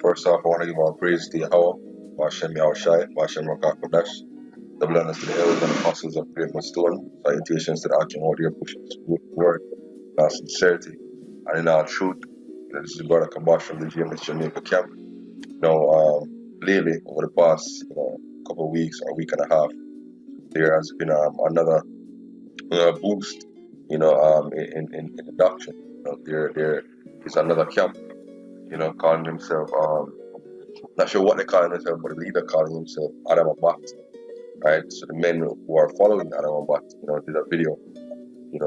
First off, I want to give all praise to Yahweh, Bashem Yahushai, Bashem Rakah Kodash, the blessings to the elders and apostles of Great Stone, salutations to the Archon Audio, pushing this word, sincerity, and in all truth. This is Brother Kabash from the GMS Jamaica camp. Lately, over the past couple of weeks or week and a half, there has been another boost, in the doctrine. There is another camp, calling himself not sure what they call themselves, but the leader calling himself Adam Abat, right? So the men who are following Adam Abat, did a video,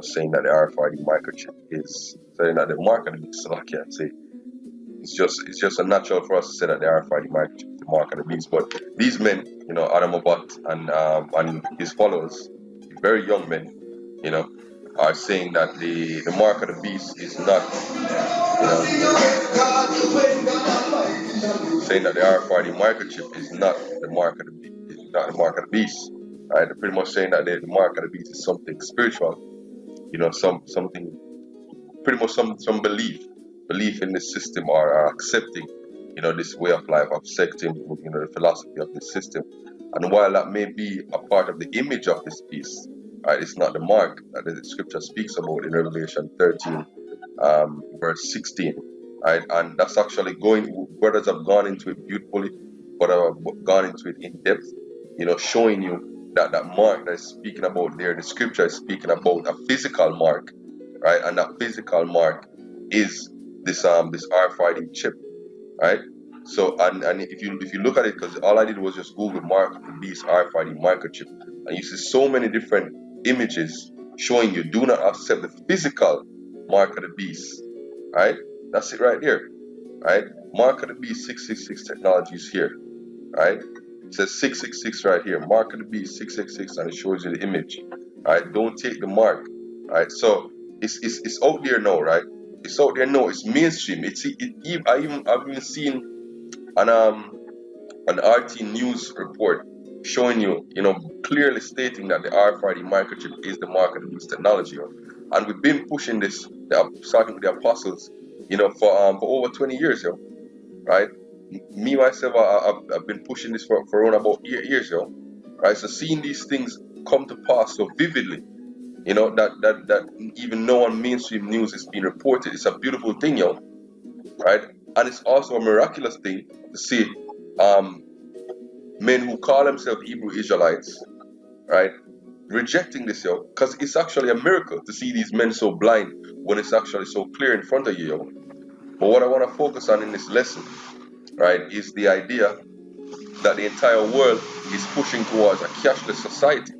saying that the RFID microchip is saying that the mark of the beast. So I can't say it's just a natural for us to say that the RFID microchip is the mark of the beast. But these men, Adam Abat and his followers, very young men, are saying that the mark of the beast is not, saying that the RFID microchip is not the mark of the beast, right? They're pretty much saying that the mark of the beast is something spiritual, something, pretty much some belief in this system, or accepting, this way of life, accepting, the philosophy of this system. And while that may be a part of the image of this beast, right, it's not the mark that the scripture speaks about in Revelation 13, verse 16. Right, and that's actually brothers have gone into it beautifully, but have gone into it in depth, showing you that mark that is speaking about there, the scripture is speaking about a physical mark, right? And that physical mark is this RFID chip, right? So and if you look at it, because all I did was just Google mark of the beast RFID microchip, and you see so many different images showing you do not accept the physical mark of the beast, right? That's it right there, right? Mark of the beast 666 technology is here, right? It says 666 right here. Mark of the beast 666, and it shows you the image, right? Don't take the mark, right? So it's out there now, right? It's out there now. It's mainstream. I've even seen an RT news report showing you, clearly stating that the RFID microchip is the mark of the beast technology, and we've been pushing this, starting with the apostles, for over 20 years, right? Me myself, I've been pushing this for around about years, right? So seeing these things come to pass so vividly, that even now on mainstream news is being reported, it's a beautiful thing, right? And it's also a miraculous thing to see men who call themselves Hebrew Israelites, right, rejecting this, because it's actually a miracle to see these men so blind when it's actually so clear in front of you, But what I want to focus on in this lesson, right, is the idea that the entire world is pushing towards a cashless society.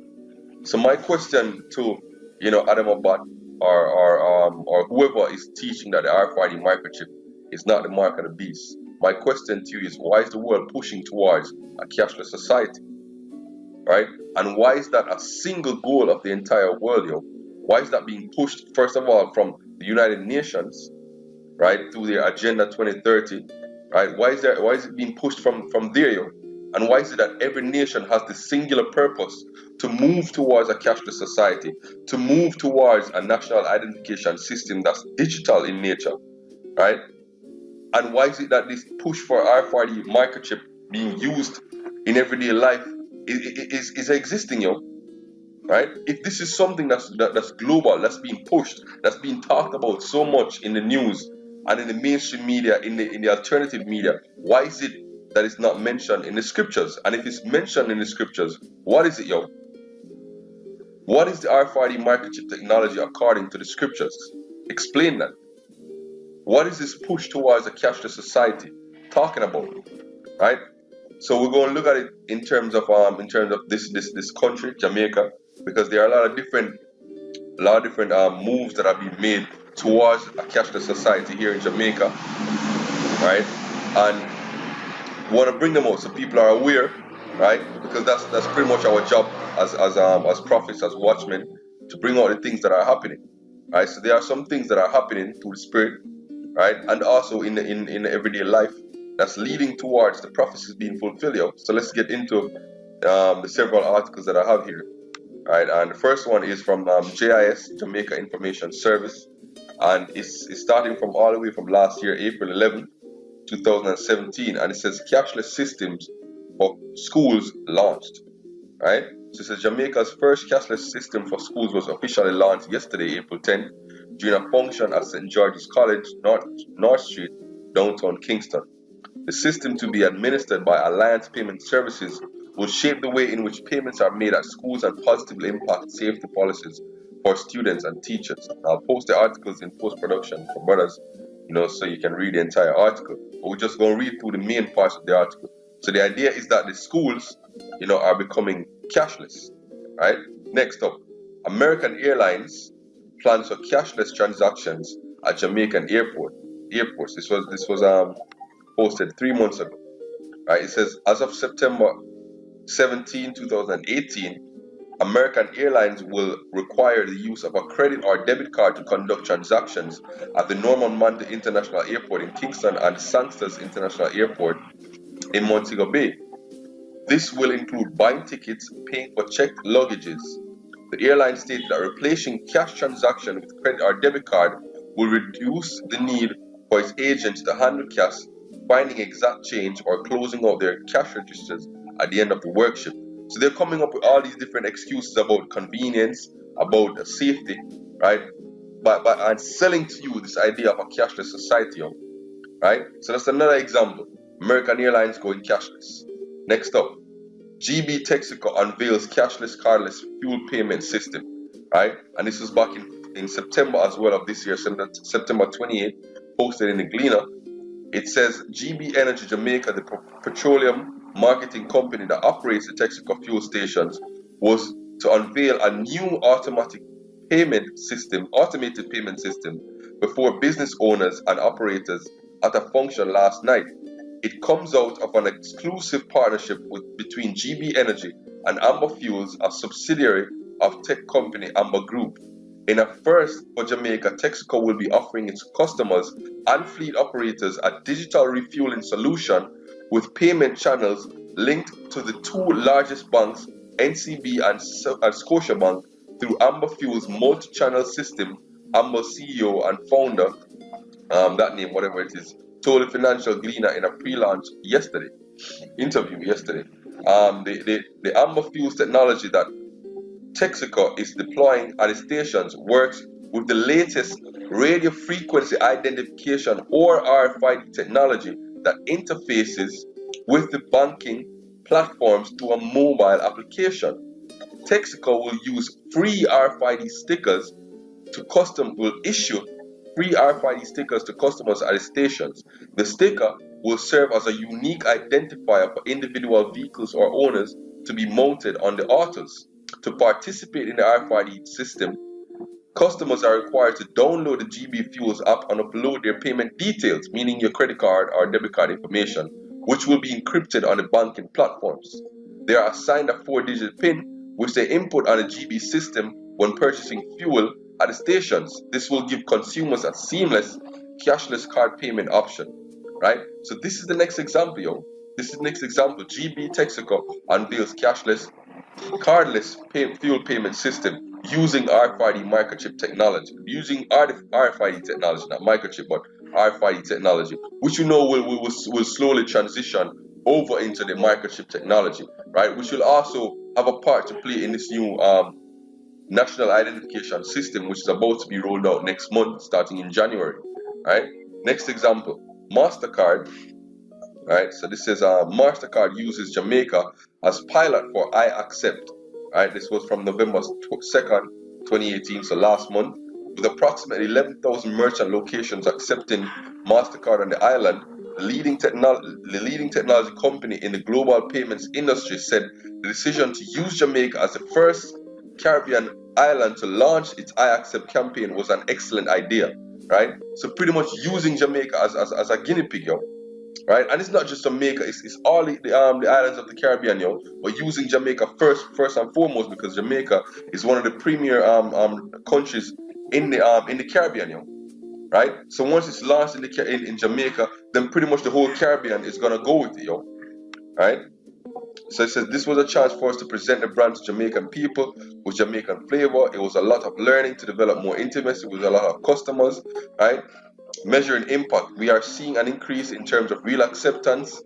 So my question to, Adam Abat or whoever is teaching that the RFID microchip is not the mark of the beast, my question to you is, why is the world pushing towards a cashless society, right? And why is that a single goal of the entire world, Why is that being pushed, first of all, from the United Nations, right, through their Agenda 2030, right? Why is it being pushed from there, And why is it that every nation has the singular purpose to move towards a cashless society, to move towards a national identification system that's digital in nature, right? And why is it that this push for RFID microchip being used in everyday life is existing, right? If this is something that's global, that's being pushed, that's being talked about so much in the news and in the mainstream media, in the alternative media, why is it that it's not mentioned in the scriptures? And if it's mentioned in the scriptures, what is it, What is the RFID microchip technology according to the scriptures? Explain that. What is this push towards a cashless society talking about, right? So we're going to look at it in terms of this country, Jamaica, because there are a lot of different moves that are being made towards a cashless society here in Jamaica, right? And we want to bring them out so people are aware, right? Because that's pretty much our job as prophets, as watchmen, to bring out the things that are happening, right? So there are some things that are happening through the Spirit, right, and also in everyday life that's leading towards the prophecies being fulfilled. So let's get into the several articles that I have here, right? And the first one is from JIS, Jamaica Information Service, and it's starting from all the way from last year, April 11, 2017, and it says cashless systems for schools launched. Right? So it says Jamaica's first cashless system for schools was officially launched yesterday, April 10th, during a function at St. George's College, North Street, downtown Kingston. The system, to be administered by Alliance Payment Services, will shape the way in which payments are made at schools and positively impact safety policies for students and teachers. I'll post the articles in post-production for brothers, so you can read the entire article. But we're just going to read through the main parts of the article. So the idea is that the schools, are becoming cashless, right? Next up, American Airlines plans for cashless transactions at Jamaican airports. This was posted 3 months ago, right? It says, as of September 17, 2018, American Airlines will require the use of a credit or debit card to conduct transactions at the Norman Manta International Airport in Kingston and Sangsters International Airport in Montego Bay. This will include buying tickets, paying for checked luggages. The airline stated that replacing cash transaction with credit or debit card will reduce the need for its agents to handle cash, finding exact change, or closing out their cash registers at the end of the work shift. So they're coming up with all these different excuses about convenience, about safety, right? And selling to you this idea of a cashless society, right? So that's another example. American Airlines going cashless. Next up, GB Texaco unveils cashless cardless fuel payment system, right? And this was back in September as well of this year, September 28th, posted in the Gleaner. It says GB Energy Jamaica, the petroleum marketing company that operates the Texaco fuel stations, was to unveil a new automated payment system before business owners and operators at a function last night. It comes out of an exclusive partnership between GB Energy and Amber Fuels, a subsidiary of tech company Amber Group. In a first for Jamaica, Texaco will be offering its customers and fleet operators a digital refueling solution with payment channels linked to the two largest banks, NCB and Scotiabank, through Amber Fuels' multi-channel system. Amber CEO and founder, that name, whatever it is, told the Financial Gleaner in a pre-launch interview yesterday. The Amber Fuels technology that Texaco is deploying at its stations works with the latest radio frequency identification or RFID technology that interfaces with the banking platforms through a mobile application. Texaco will use free RFID stickers will issue free RFID stickers to customers at its stations. The sticker will serve as a unique identifier for individual vehicles or owners to be mounted on the autos. To participate in the RFID system, customers are required to download the GB Fuels app and upload their payment details, meaning your credit card or debit card information, which will be encrypted on the banking platforms. They are assigned a 4-digit PIN, which they input on the GB system when purchasing fuel at the stations. This will give consumers a seamless cashless card payment option, right? So this is the next example, GB Texaco unveils cashless cardless fuel payment system using RFID microchip technology, RFID technology, not microchip, but RFID technology, which will slowly transition over into the microchip technology, right? Which will also have a part to play in this new national identification system, which is about to be rolled out next month, starting in January, right? Next example, MasterCard. Right, so this says MasterCard uses Jamaica as pilot for I Accept. Right, this was from November 2nd, 2018, so last month. With approximately 11,000 merchant locations accepting MasterCard on the island, the leading technology company in the global payments industry said the decision to use Jamaica as the first Caribbean island to launch its I Accept campaign was an excellent idea. Right, so pretty much using Jamaica as a guinea pig, right? And it's not just Jamaica, it's all the islands of the Caribbean, but using Jamaica first and foremost, because Jamaica is one of the premier countries in the Caribbean, right? So once it's launched in Jamaica, then pretty much the whole Caribbean is gonna go with it, right? So it says this was a chance for us to present the brand to Jamaican people with Jamaican flavor. It was a lot of learning to develop more intimacy with a lot of customers, right? measuring impact, we are seeing an increase in terms of real acceptance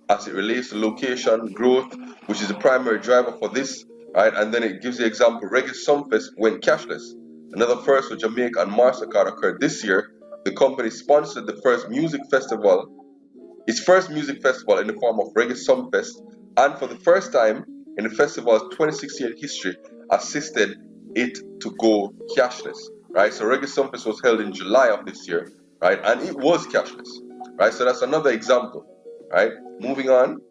as it relates to location growth, which is the primary driver for this, right? And then it gives the example, Reggae Sumfest went cashless. Another first for Jamaica and MasterCard occurred this year. The company sponsored the first music festival, its first music festival in the form of Reggae Sumfest, and for the first time in the festival's 26-year history, assisted it to go cashless, right? So Reggae Sumfest was held in July of this year, right? And it was cashless, right? So that's another example, right? Moving on,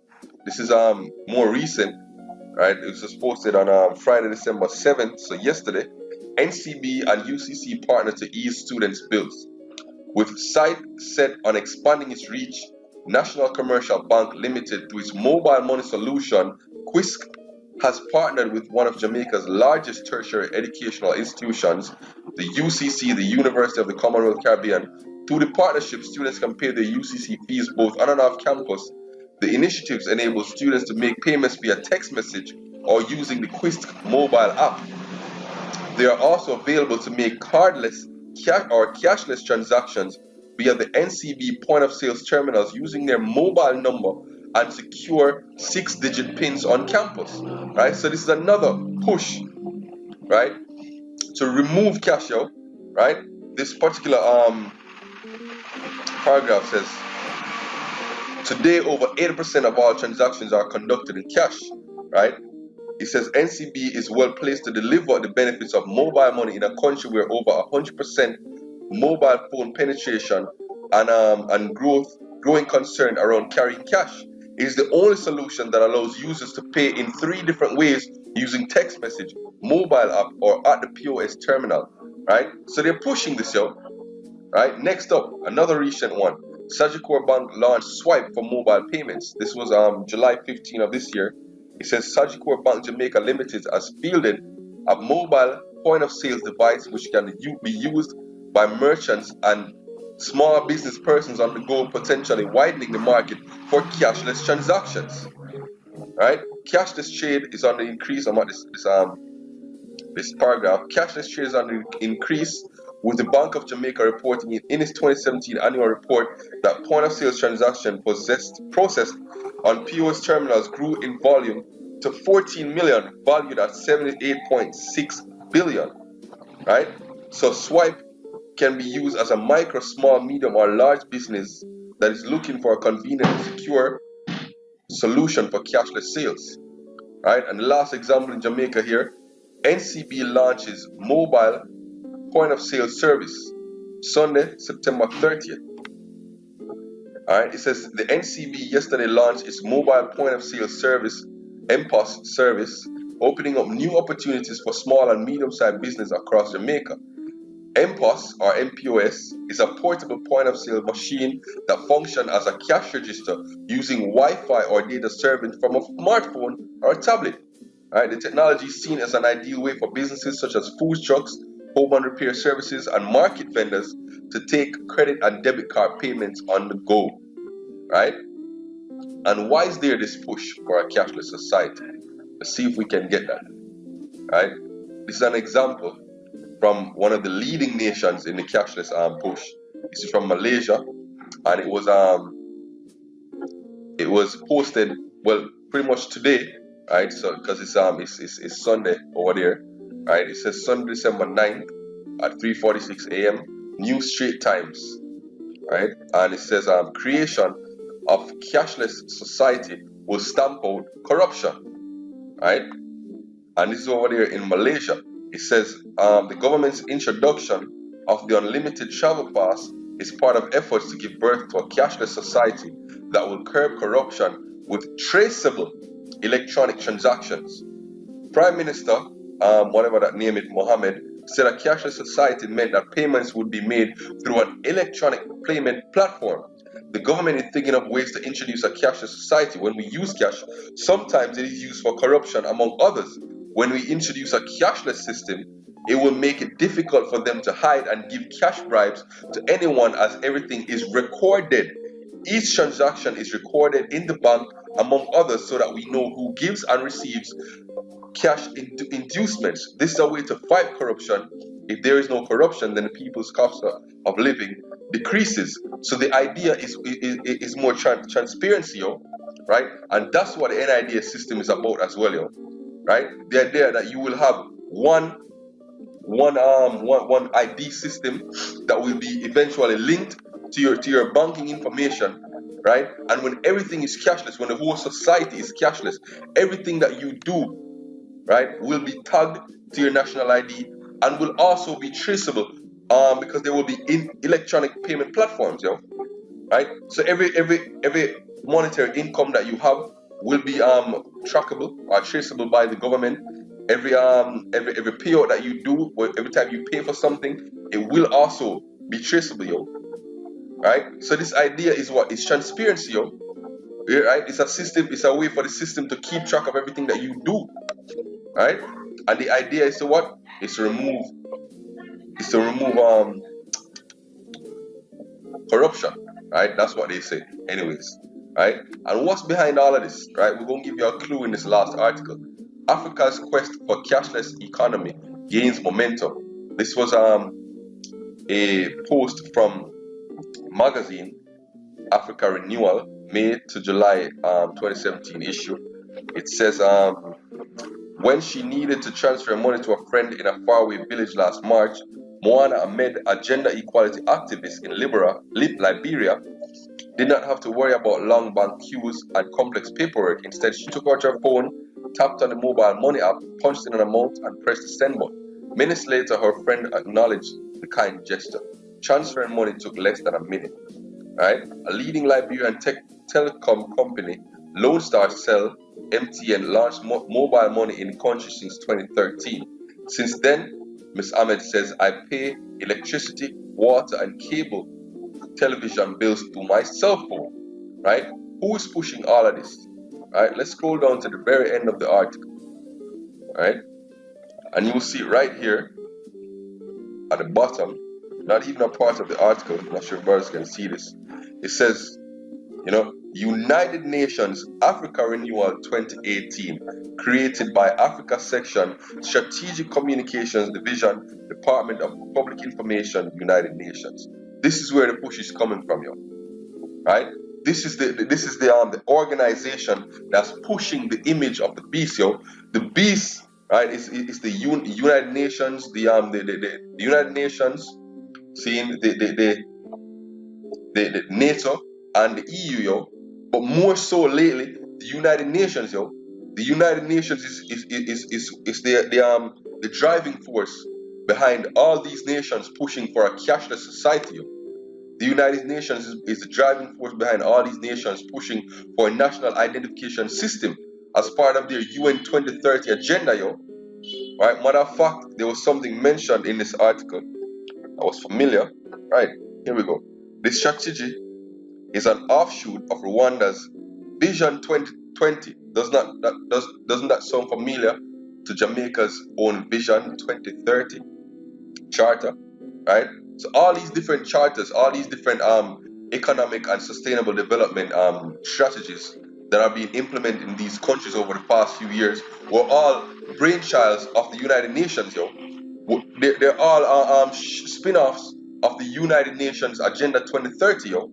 this is more recent, right? It was just posted on Friday, December 7th, so yesterday. NCB and UCC partner to ease students' bills. With sight set on expanding its reach, National Commercial Bank Limited, through its mobile money solution, Quist, has partnered with one of Jamaica's largest tertiary educational institutions, the UCC, the University of the Commonwealth Caribbean. Through the partnership, students can pay their UCC fees both on and off campus. The initiatives enable students to make payments via text message or using the Quist mobile app. They are also available to make cardless or cashless transactions via the NCB point of sales terminals using their mobile number and secure 6-digit pins on campus, right? So this is another push, right, to remove cash out, right? This particular paragraph says, today over 80% of all transactions are conducted in cash, right? It says NCB is well placed to deliver the benefits of mobile money in a country where over 100% mobile phone penetration and growing concern around carrying cash. It is the only solution that allows users to pay in 3 different ways using text message, mobile app, or at the POS terminal, right? So they're pushing this out, right? Next up, another recent one. Sagicor Bank launched Swipe for mobile payments. This was July 15 of this year. It says Sagicor Bank Jamaica Limited has fielded a mobile point of sales device which can be used by merchants and small business persons on the go, potentially widening the market for cashless transactions. Right? Cashless trade is on the increase. I'm at this paragraph. Cashless trade is on the increase, with the Bank of Jamaica reporting in its 2017 annual report that point of sales transaction processed on POS terminals grew in volume to 14 million, valued at 78.6 billion. Right? So Swipe can be used as a micro, small, medium, or large business that is looking for a convenient and secure solution for cashless sales. Right? And the last example in Jamaica here, NCB launches mobile point of sale service Sunday, September 30th. Alright, it says the NCB yesterday launched its mobile point of sale service, MPOS service, opening up new opportunities for small and medium-sized business across Jamaica. MPOS or MPOS is a portable point of sale machine that functions as a cash register using Wi-Fi or data serving from a smartphone or a tablet. Right, the technology is seen as an ideal way for businesses such as food trucks, home and repair services, and market vendors to take credit and debit card payments on the go. Right? And why is there this push for a cashless society? Let's see if we can get that. Right? This is an example from one of the leading nations in the cashless push. This is from Malaysia, and it was posted pretty much today, right? So because it's Sunday over there, right? It says Sunday, December 9th at 3:46 a.m. New Straits Times, right? And it says creation of cashless society will stamp out corruption, right? And this is over there in Malaysia. It says the government's introduction of the unlimited travel pass is part of efforts to give birth to a cashless society that will curb corruption with traceable electronic transactions. Prime Minister, whatever that name is, Mohammed, said a cashless society meant that payments would be made through an electronic payment platform. The government is thinking of ways to introduce a cashless society. When we use cash, sometimes it is used for corruption, among others. When we introduce a cashless system, it will make it difficult for them to hide and give cash bribes to anyone, as everything is recorded. Each transaction is recorded in the bank, among others, so that we know who gives and receives cash inducements. This is a way to fight corruption. If there is no corruption, then the people's cost of living decreases. So the idea is more transparency, yo, right? And that's what the NIDA system is about as well, yo, right? The idea that you will have one ID system that will be eventually linked to your banking information, right? And when everything is cashless, when the whole society is cashless, everything that you do, right, will be tagged to your national ID and will also be traceable, because there will be electronic payment platforms, yo, right? So every monetary income that you have will be trackable or traceable by the government. Every payout that you do, or every time you pay for something, it will also be traceable, yo, right? So this idea is what is transparency, yo, right? It's a system, it's a way for the system to keep track of everything that you do, right? And the idea is to what? Is to remove corruption, right? That's what they say, anyways, right? And what's behind all of this, right? We're gonna give you a clue in this last article. Africa's quest for cashless economy gains momentum. This was a post from magazine Africa Renewal, May to July 2017 issue. It says, when she needed to transfer money to a friend in a faraway village last March, Moana Ahmed, a gender equality activist in Liberia, did not have to worry about long bank queues and complex paperwork. Instead, she took out her phone, tapped on the mobile money app, punched in an amount, and pressed the send button. Minutes later, her friend acknowledged the kind gesture. Transferring money took less than a minute. Right? A leading Liberian telecom company, Lone Star Cell (MTN), launched mobile money in the country since 2013. Since then, Ms. Ahmed says, I pay electricity, water, and cable television bills through my cell phone. Right? Who is pushing all of this? Right? Let's scroll down to the very end of the article. Right? And you will see right here at the bottom, not even a part of the article, I'm not sure if brothers can see this. It says, United Nations Africa Renewal 2018, created by Africa Section, Strategic Communications Division, Department of Public Information, United Nations. This is where the push is coming from, yo. Right? This is the organization that's pushing the image of the beast, yo. The beast, right? Is the United Nations, the United Nations, seeing the NATO and the EU, yo. But more so lately, the United Nations, yo. The United Nations is the driving force behind all these nations pushing for a cashless society, yo. The United Nations is the driving force behind all these nations pushing for a national identification system as part of their UN 2030 agenda, yo. Right? Matter of fact, there was something mentioned in this article that was familiar. Right? Here we go. This strategy is an offshoot of Rwanda's Vision 2020. Doesn't that sound familiar to Jamaica's own Vision 2030 charter? Right? So all these different charters, all these different economic and sustainable development strategies that are being implemented in these countries over the past few years were all brainchilds of the United Nations, yo. They're all spin-offs of the United Nations Agenda 2030, yo.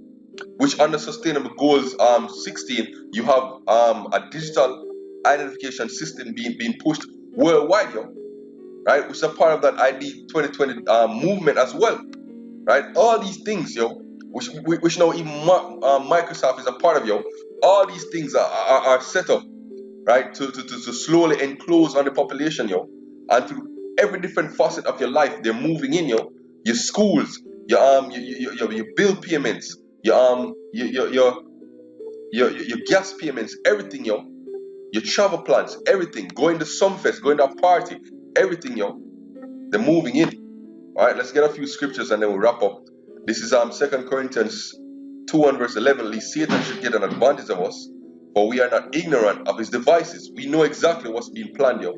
Which under Sustainable Goals 16, you have a digital identification system being pushed worldwide, yo. Right? Which is a part of that ID 2020 movement as well. Right? All these things, yo, which now even Microsoft is a part of, yo. All these things are set up, right, to slowly enclose on the population, yo, and through every different facet of your life, they're moving in, yo. Your schools, your bill payments, your gas payments, everything, yo. Your travel plans, everything. Going to Sumfest, going to a party, everything, yo. They're moving in. All right, let's get a few scriptures and then we'll wrap up. This is 2 Corinthians 2 and verse 11. Lest Satan should get an advantage of us, for we are not ignorant of his devices. We know exactly what's being planned, yo.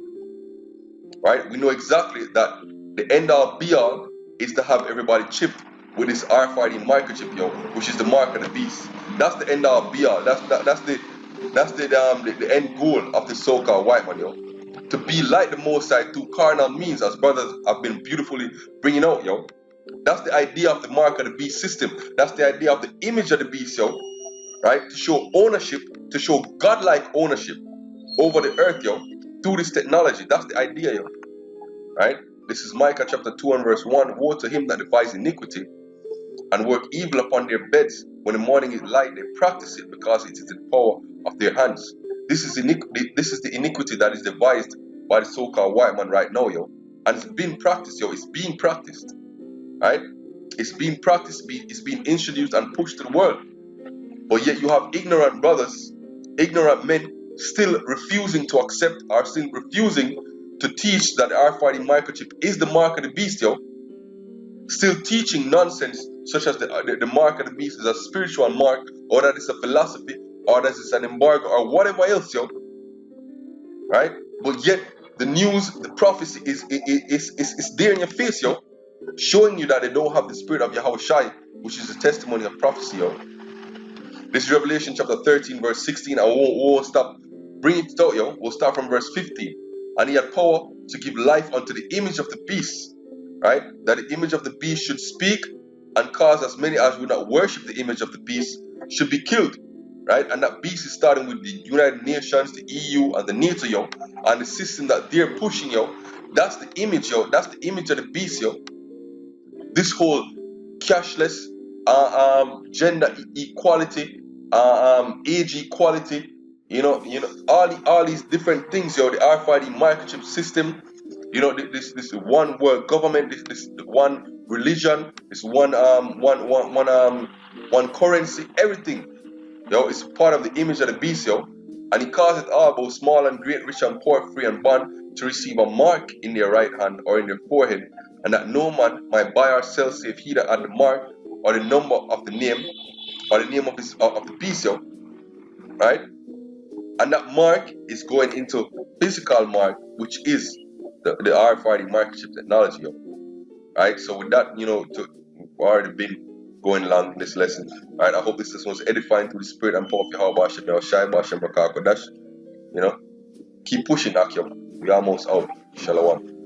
Right? We know exactly that the end all be all is to have everybody chipped with this RFID microchip, yo, which is the mark of the beast. That's the end all be all. That's the end goal of the so-called white man, yo. To be like the Most High through carnal means, as brothers have been beautifully bringing out, yo. That's the idea of the mark of the beast system. That's the idea of the image of the beast, yo. Right? To show ownership, to show godlike ownership over the earth, yo, through this technology. That's the idea, yo. Right? This is Micah chapter 2 and verse 1. Woe to him that devises iniquity and work evil upon their beds. When the morning is light, they practice it because it is the power of their hands. This is the iniquity that is devised by the so-called white man right now, yo. And it's being practiced, yo. It's being practiced. Right? It's being practiced, it's being introduced and pushed to the world. But yet you have ignorant brothers, ignorant men, still refusing to accept or still refusing to teach that the RFID microchip is the mark of the beast, yo. Still teaching nonsense such as the mark of the beast is a spiritual mark, or that it's a philosophy, or that it's an embargo, or whatever else, yo. Right? But yet the news, the prophecy is there in your face, yo, showing you that they don't have the spirit of Yahweh Shai, which is the testimony of prophecy, yo. This is Revelation chapter 13, verse 16. I won't stop bringing it out, yo. We'll start from verse 15. And he had power to give life unto the image of the beast, right? That the image of the beast should speak and cause as many as would not worship the image of the beast should be killed, right? And that beast is starting with the United Nations, the EU, and the NATO, yo. And the system that they're pushing, yo. That's the image, yo. That's the image of the beast, yo. This whole cashless, gender equality, age equality, all these different things, yo. The RFID microchip system, this one world government, this one religion, this one currency, everything, yo, is part of the image of the beast, yo. And he calls it all, both small and great, rich and poor, free and bond, to receive a mark in their right hand or in their forehead, and that no man might buy or sell save he that had the mark or the number of the name or the name of the beast, yo. Right? And that mark is going into physical mark, which is the RFID microchip technology, yo. Right? So with that, we've already been going along in this lesson. Right? I hope this lesson was edifying through the spirit and power of Yahweh Hashem, Shai Bashem Bakakodash. Keep pushing, Akyam. We almost out. Shalom.